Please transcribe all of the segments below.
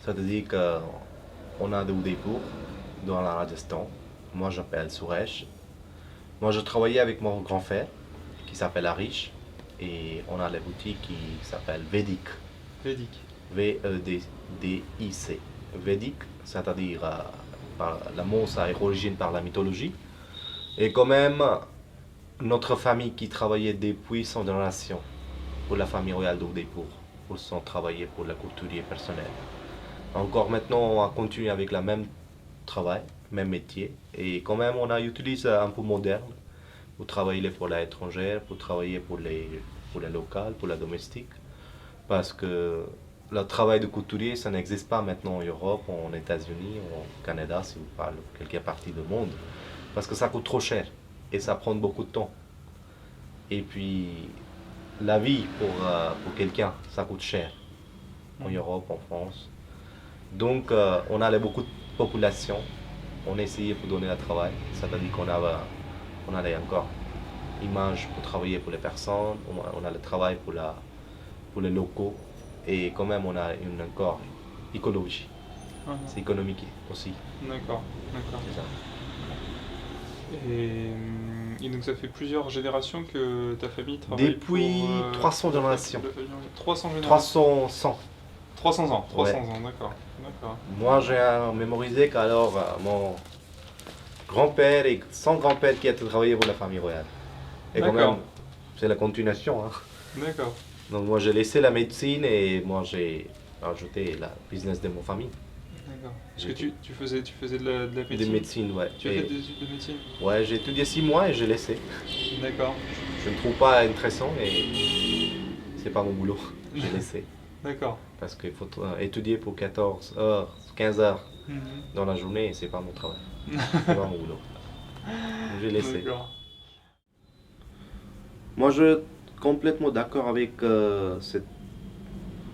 C'est-à-dire qu'on a de Udaipur, dans la Rajasthan. Moi, j'appelle Suresh. Moi, je travaillais avec mon grand frère, qui s'appelle Harish. Et on a la boutique qui s'appelle Vedic. Vedic. V-E-D-D-I-C. Vedic, c'est-à-dire, le mot, ça est origine par la mythologie. Et quand même, notre famille qui travaillait depuis son génération pour la famille royale d'Udaipur, pour son travail pour la couturier personnel. Encore maintenant, on continue avec le même travail, même métier. Et quand même, on a utilisé un peu moderne pour travailler pour l'étranger, pour travailler pour les locales, pour la domestique. Parce que le travail de couturier, ça n'existe pas maintenant en Europe, en États-Unis, au Canada, si vous parlez de quelque partie du monde. Parce que ça coûte trop cher et ça prend beaucoup de temps. Et puis, la vie pour quelqu'un, ça coûte cher en Europe, en France. Donc, on avait beaucoup de population. On essayait pour donner le travail. C'est-à-dire on avait encore image pour travailler pour les personnes. On a le travail pour les locaux. Et quand même, on a encore écologie. C'est économique aussi. D'accord, d'accord. C'est ça. Et donc ça fait plusieurs générations que ta famille travaille Depuis pour, 300 générations. 300 générations. 300, 100. 300 ans, 300 Ouais. ans, d'accord. D'accord. Moi, j'ai mémorisé qu'alors mon grand-père et son grand-père qui a travaillé pour la famille royale. Et quand D'accord. même, c'est la continuation. Hein. D'accord. Donc moi, j'ai laissé la médecine et moi, j'ai ajouté la business de mon famille. D'accord. Parce que tu faisais de la De médecine. médecine, ouais. Tu as fait des études de médecine. Ouais, j'ai étudié 6 mois et j'ai laissé. D'accord. Je ne trouve pas intéressant et c'est pas mon boulot. J'ai laissé. D'accord. Parce qu'il faut étudier pour 14 heures, 15 heures Mhm. dans la journée et c'est pas mon travail. C'est pas mon boulot. Donc, j'ai laissé. D'accord. Moi, je suis complètement d'accord avec cette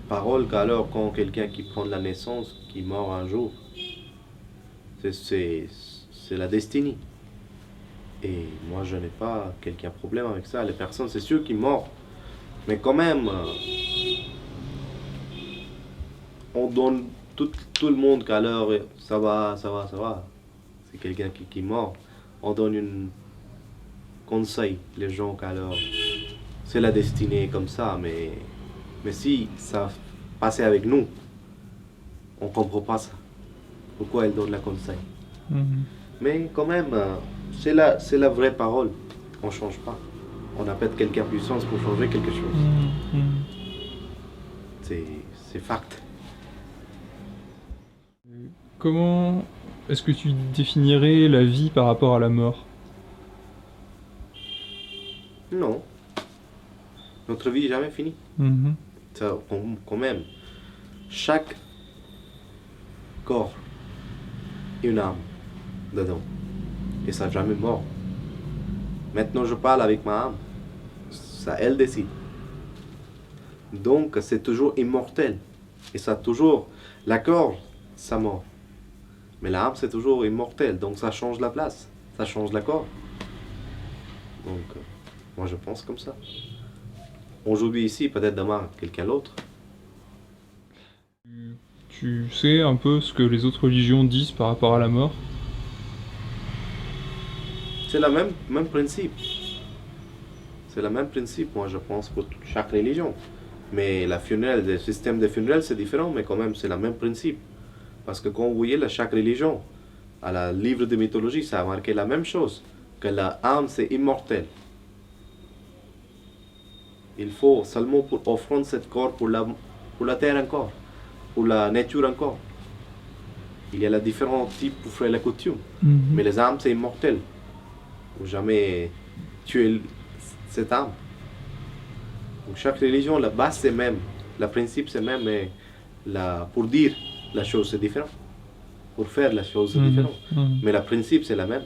parole qu'alors, quand quelqu'un qui prend la naissance, qui meurt un jour, c'est la destinée. Et moi, je n'ai pas quelqu'un problème avec ça. Les personnes, c'est sûr qu'ils meurent. Mais quand même, on donne tout le monde qu'alors, ça va, ça va, ça va. C'est quelqu'un qui meurt. On donne un conseil, les gens qu'alors, c'est la destinée comme ça. Mais si ça passait avec nous, on ne comprend pas ça. Pourquoi elle donne le conseil? Mhm. Mais quand même, c'est la vraie parole. On ne change pas. On n'a pas de quelqu'un puissance pour changer quelque chose. Mhm. C'est fact. Comment est-ce que tu définirais la vie par rapport à la mort? Non. Notre vie n'est jamais finie. Mhm. Ça, quand même, chaque corps a une âme dedans. Et ça n'a jamais mort. Maintenant, je parle avec ma âme. Ça, elle décide. Donc, c'est toujours immortel. Et ça, toujours, la corps, ça mort. Mais l'âme, c'est toujours immortel. Donc, ça change la place. Ça change la corps. Donc, moi, je pense comme ça. Aujourd'hui, ici, peut-être demain, quelqu'un d'autre. Tu sais un peu ce que les autres religions disent par rapport à la mort? C'est le même principe. C'est le même principe, moi, je pense, pour chaque religion. Mais la funéraire, le système de funérailles, c'est différent, mais quand même, c'est le même principe. Parce que quand vous voyez chaque religion, à la livre de mythologie, ça a marqué la même chose, que l'âme, c'est immortel. Il faut seulement pour offrir ce corps pour la terre encore, pour la nature encore. Il y a différents types pour faire la coutume. Mhm. Mais les âmes, c'est immortel. Vous jamais tuer cette âme. Donc, chaque religion, la base c'est même, le principe c'est même, mais pour dire la chose c'est différent. Pour faire la chose c'est Mhm. différent. Mhm. Mais le principe c'est la même.